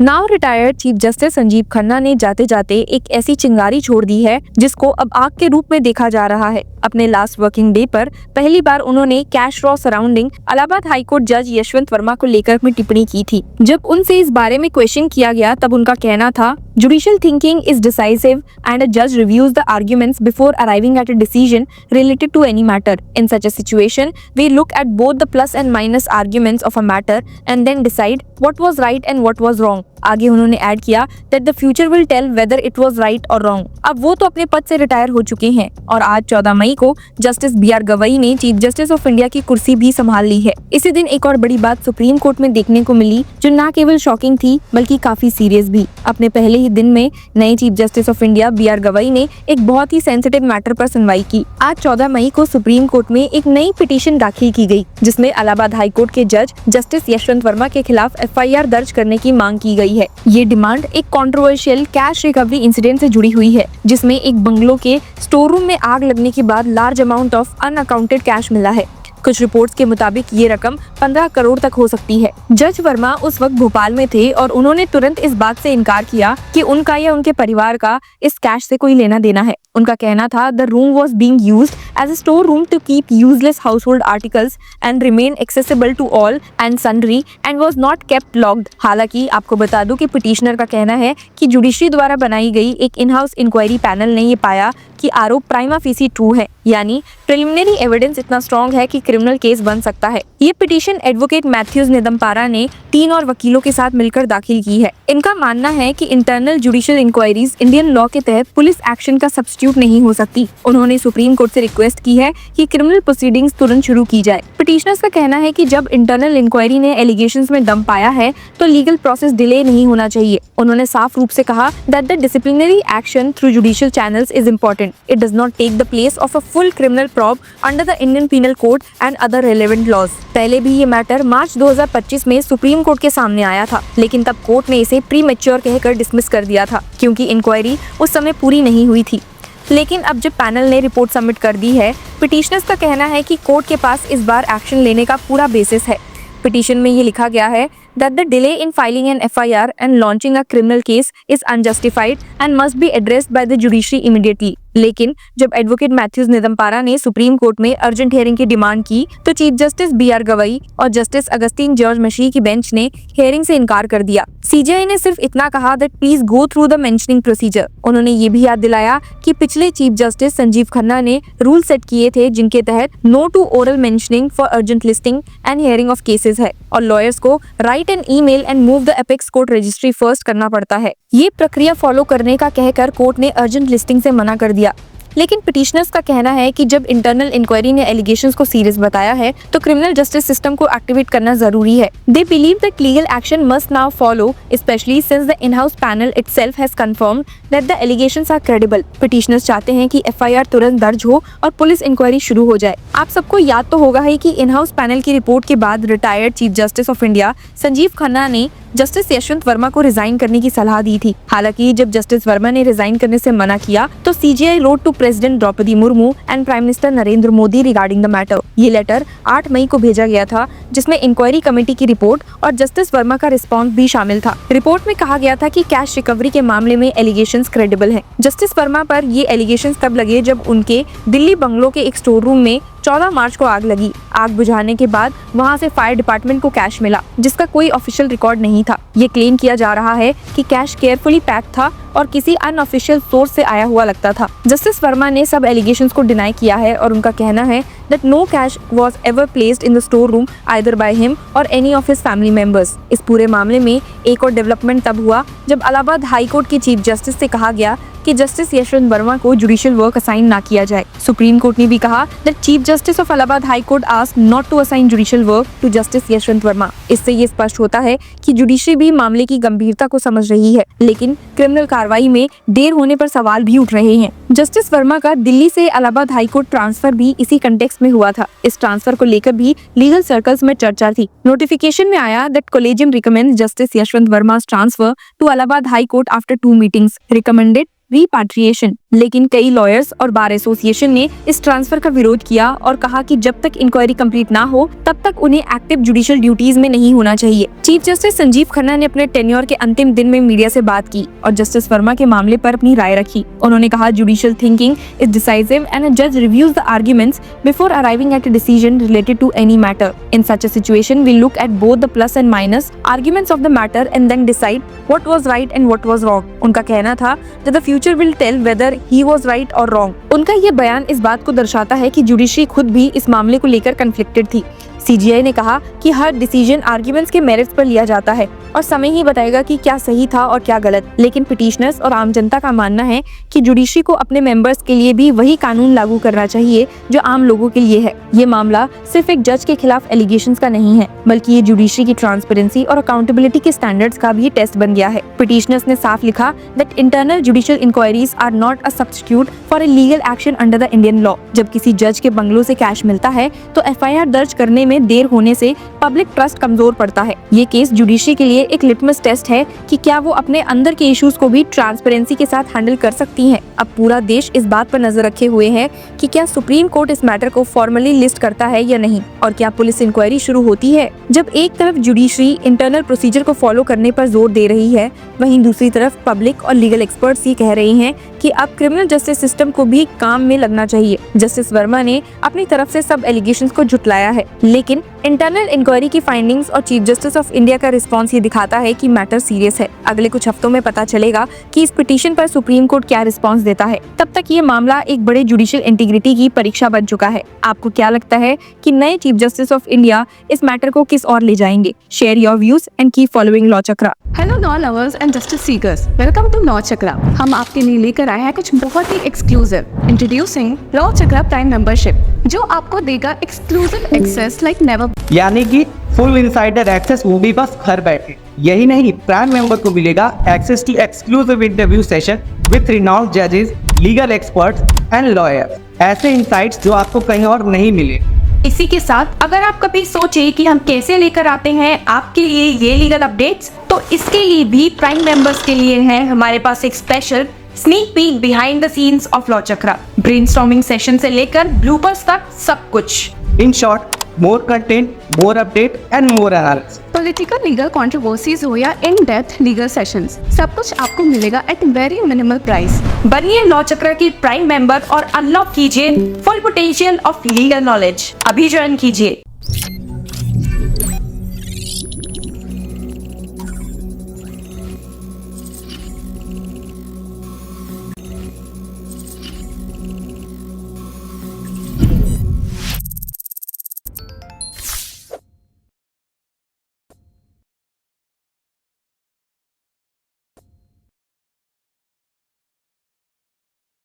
Now retired chief justice Sanjeev Khanna ने जाते जाते एक ऐसी चिंगारी छोड़ दी है जिसको अब आग के रूप में देखा जा रहा है। अपने लास्ट वर्किंग डे पर पहली बार उन्होंने cash raw surrounding Allahabad high court जज यशवंत वर्मा को लेकर अपनी टिप्पणी की थी। जब उनसे इस बारे में क्वेश्चन किया गया तब उनका कहना था, judicial thinking is decisive and a जज reviews the arguments before arriving at a decision related to any matter. In such a situation we look at both the plus and minus arguments of a matter and then decide what was right and what was wrong. आगे उन्होंने add किया that the future will tell whether it was right और wrong. अब वो तो अपने पद से रिटायर हो चुके हैं और आज 14 मई को जस्टिस बी.आर. गवई ने चीफ जस्टिस ऑफ इंडिया की कुर्सी भी संभाल ली है। इसी दिन एक और बड़ी बात सुप्रीम कोर्ट में देखने को मिली जो न केवल शॉकिंग थी बल्कि काफी सीरियस भी। अपने पहले ही दिन में नए chief justice of India B R. Gavai ने एक बहुत ही सेंसिटिव मैटर पर सुनवाई की। आज 14 मई को सुप्रीम कोर्ट में एक नई पिटीशन दाखिल की गई जिसमें इलाहाबाद हाई कोर्ट के जज जस्टिस यशवंत वर्मा के खिलाफ FIR दर्ज करने की मांग की गई है। ये डिमांड एक कंट्रोवर्शियल कैश रिकवरी इंसिडेंट से जुड़ी हुई है जिसमें एक बंगलो के स्टोर रूम में आग लगने के बाद large amount of unaccounted cash मिला है। कुछ रिपोर्ट्स के मुताबिक ये रकम 15 करोड़ तक हो सकती है। जज वर्मा उस वक्त भोपाल में थे और उन्होंने तुरंत इस बात से इनकार किया कि उनका या उनके परिवार का इस कैश से कोई लेना देना है। उनका कहना था the room was being used as a store room to keep useless household articles and remain accessible to all and sundry and was not kept locked. हालांकि आपको बता दूं कि पिटिशनर का कहना है कि जुडिशरी द्वारा बनाई गई एक इन हाउस इंक्वायरी पैनल ने ये पाया कि आरोप प्राइमा फेसी ट्रू है, यानी प्रिलिमिनरी एविडेंस इतना स्ट्रॉन्ग है कि क्रिमिनल केस बन सकता है। ये पिटीशन एडवोकेट मैथ्यूज निदम्पारा ने 3 और वकीलों के साथ मिलकर दाखिल की है। इनका मानना है कि internal judicial inquiries Indian law के तहत पुलिस एक्शन का सब्स्टिट्यूट नहीं हो सकती। उन्होंने सुप्रीम कोर्ट से रिक्वेस्ट की है कि क्रिमिनल प्रोसीडिंग्स तुरंत शुरू की जाए। पिटीशनर्स का कहना है कि जब इंटरनल इंक्वायरी ने एलिगेशंस में दम पाया है तो लीगल प्रोसेस डिले नहीं होना चाहिए। उन्होंने साफ रूप से कहा that the disciplinary action through judicial channels is important. It does not take the place of a full criminal probe under the Indian Penal Code and other relevant laws। पहले भी ये मैटर मार्च 2025 में सुप्रीम कोर्ट के सामने आया था, लेकिन तब कोर्ट ने इसे प्रीमेच्योर कहकर डिसमिस कर दिया था क्योंकि इंक्वायरी उस समय पूरी नहीं हुई थी। लेकिन अब जब पैनल ने रिपोर्ट सबमिट कर दी है, पिटीशनर्स का कहना है कि कोर्ट के पास इस बार एक्शन लेने का पूरा बेसिस है। पिटीशन में ये लिखा गया है that the delay in filing an FIR and launching a criminal case is unjustified and must be addressed by the judiciary immediately। लेकिन जब एडवोकेट मैथ्यूज निदम्पारा ने सुप्रीम कोर्ट में अर्जेंट हियरिंग की डिमांड की तो चीफ जस्टिस बी.आर. गवई और justice Augustine George Masih की bench ने हियरिंग से इनकार कर दिया। CJI ने सिर्फ इतना कहा that please go through the mentioning procedure. उन्होंने ये भी याद दिलाया कि पिछले चीफ जस्टिस संजीव खन्ना ने रूल सेट किए थे जिनके तहत no to oral mentioning for urgent listing and hearing of cases है और लॉयर्स को write an email and move the apex court registry first करना पड़ता है। ये प्रक्रिया फॉलो करने का कहकर कोर्ट ने अर्जेंट लिस्टिंग से मना कर दिया। लेकिन पिटीशनर्स का कहना है कि जब इंटरनल इंक्वायरी ने एलिगेशंस को सीरियस बताया है तो क्रिमिनल जस्टिस सिस्टम को एक्टिवेट करना जरूरी है। They believe that legal action must now follow specially since the in house panel itself has confirmed that the allegations are credible. Petitioners चाहते हैं कि FIR तुरंत दर्ज हो और पुलिस इंक्वायरी शुरू हो जाए। आप सबको याद तो होगा ही कि इन हाउस पैनल की रिपोर्ट के बाद retired chief justice of India Sanjeev Khanna ने जस्टिस यशवंत वर्मा को रिजाइन करने की सलाह दी थी। हालांकि जब जस्टिस वर्मा ने रिजाइन करने से मना किया तो CJI wrote to president Droupadi Murmu and prime minister Narendra Modi regarding the matter. ये लेटर 8 मई को भेजा गया था जिसमें इंक्वायरी कमेटी की रिपोर्ट और जस्टिस वर्मा का रिस्पॉन्स भी शामिल था। रिपोर्ट में कहा गया था कि कैश रिकवरी के मामले में एलिगेशंस क्रेडिबल हैं। जस्टिस वर्मा पर ये एलिगेशंस तब लगे जब उनके दिल्ली बंगलो के एक स्टोर रूम में 14 मार्च को आग लगी। आग बुझाने के बाद वहां से फायर डिपार्टमेंट को कैश मिला जिसका कोई ऑफिशियल रिकॉर्ड नहीं था। ये क्लेम किया जा रहा है कि कैश केयरफुली पैक था और किसी अनऑफिशियल सोर्स से आया हुआ लगता था। जस्टिस वर्मा ने सब एलिगेशंस को डिनाई किया है और उनका कहना है that no cash was ever placed in the store room either by him or any of his family members। इस पूरे मामले में एक और डेवलपमेंट तब हुआ जब इलाहाबाद हाई कोर्ट के चीफ जस्टिस से कहा गया कि जस्टिस यशवंत वर्मा को जुडिशियल वर्क असाइन ना किया जाए। सुप्रीम कोर्ट ने भी कहा that chief justice of Allahabad high court asked not to assign judicial work to justice Yashwant Verma. इससे ये स्पष्ट होता है कि जुडिशरी भी मामले की गंभीरता को समझ रही है, लेकिन क्रिमिनल कार्रवाई में देर होने पर सवाल भी उठ रहे हैं। जस्टिस वर्मा का दिल्ली से इलाहाबाद हाई कोर्ट ट्रांसफर भी इसी कंटेक्स्ट में हुआ था। इस ट्रांसफर को लेकर भी लीगल सर्कल्स में चर्चा थी। नोटिफिकेशन में आया that collegium recommends justice Yashwant वर्मा's transfer to Allahabad high court after 2 meetings, recommended repatriation. लेकिन कई लॉयर्स और बार एसोसिएशन ने इस ट्रांसफर का विरोध किया और कहा कि जब तक इंक्वायरी कंप्लीट ना हो तब तक उन्हें एक्टिव जुडिशियल ड्यूटीज में नहीं होना चाहिए। चीफ जस्टिस संजीव खन्ना ने अपने टेन्योर के अंतिम दिन में मीडिया से बात की और जस्टिस वर्मा के मामले पर अपनी राय रखी। उन्होंने कहा, judicial thinking is decisive and a जज reviews the arguments before arriving at a decision related to any matter. In such a situation we look at both the plus and minus arguments of the matter and then decide what was right and what was wrong. उनका कहना था that the future will tell whether he was right or wrong। उनका ये बयान इस बात को दर्शाता है कि जुडिशरी खुद भी इस मामले को लेकर कन्फ्लिक्टेड थी। सीजीआई ने कहा कि हर डिसीजन आर्ग्यूमेंट्स के मेरिट्स पर लिया जाता है और समय ही बताएगा कि क्या सही था और क्या गलत। लेकिन पिटिशनर्स और आम जनता का मानना है कि जुडिशरी को अपने मेंबर्स के लिए भी वही कानून लागू करना चाहिए जो आम लोगों के लिए है। ये मामला सिर्फ एक जज के खिलाफ एलिगेशंस का नहीं है, बल्कि ये जुडिशरी की ट्रांसपेरेंसी और अकाउंटेबिलिटी के स्टैंडर्ड्स का भी टेस्ट बन गया है। पिटिशनर्स ने साफ लिखा that internal judicial inquiries are not a substitute for a legal action under the Indian law. जब किसी जज के बंगलों से कैश मिलता है तो एफआईआर दर्ज करने में देर होने से पब्लिक ट्रस्ट कमजोर पड़ता है। ये केस जुडिशरी के लिए एक लिटमस टेस्ट है कि क्या वो अपने अंदर के इश्यूज को भी ट्रांसपेरेंसी के साथ हैंडल कर सकती हैं। अब पूरा देश इस बात पर नजर रखे हुए है कि क्या सुप्रीम कोर्ट इस मैटर को फॉर्मली लिस्ट करता है या नहीं, और क्या पुलिस इंक्वायरी शुरू होती है। जब एक तरफ जुडिशरी इंटरनल प्रोसीजर को फॉलो करने पर जोर दे रही है, वहीं दूसरी तरफ पब्लिक और लीगल एक्सपर्ट्स ये कह रहे हैं कि अब क्रिमिनल जस्टिस सिस्टम को भी काम में लगना चाहिए। जस्टिस वर्मा ने अपनी तरफ से सब एलिगेशंस को झुटलाया है, लेकिन इंटरनल इंक्वायरी की फाइंडिंग्स और चीफ जस्टिस ऑफ इंडिया का रिस्पॉन्स ये दिखाता है कि मैटर सीरियस है। अगले कुछ हफ्तों में पता चलेगा कि इस पिटीशन पर सुप्रीम कोर्ट क्या रिस्पॉन्स देता है। तब तक ये मामला एक बड़े जुडिशियल इंटीग्रिटी की परीक्षा बन चुका है। आपको क्या लगता है कि नए चीफ जस्टिस ऑफ इंडिया इस मैटर को किस ओर ले जाएंगे? Share your views and keep following law Chakra. Hello law lovers and justice seekers, welcome to law Chakra. हम आपके लिए लेकर आए हैं कुछ बहुत ही exclusive. Introducing law Chakra prime membership, जो आपको देगा एक्सक्लूसिव एक्सेस लाइक नेवर, यानी कि फुल इनसाइडर एक्सेस, वो भी बस घर बैठे। यही नहीं, प्राइम मेंबर को मिलेगा access to exclusive interview session with renowned जजेस, लीगल एक्सपर्ट्स एंड लॉयर्स। ऐसे इनसाइट्स जो आपको कहीं और नहीं मिले। इसी के साथ अगर आप कभी सोचे कि हम कैसे लेकर आते हैं आपके लिए ये लीगल अपडेट्स, तो इसके लिए भी प्राइम मेंबर्स के लिए है हमारे पास एक special sneak peek behind the scenes of law chakra. Brainstorming session से लेकर ब्लूपर्स तक सब कुछ। In short, more content, more update and more analysis. Political legal controversies हो या इन डेप्थ लीगल सेशंस, सब कुछ आपको मिलेगा एट वेरी मिनिमल प्राइस। बनिए लॉ चक्र की प्राइम मेंबर और अनलॉक कीजिए full potential of legal knowledge. अभी ज्वाइन कीजिए।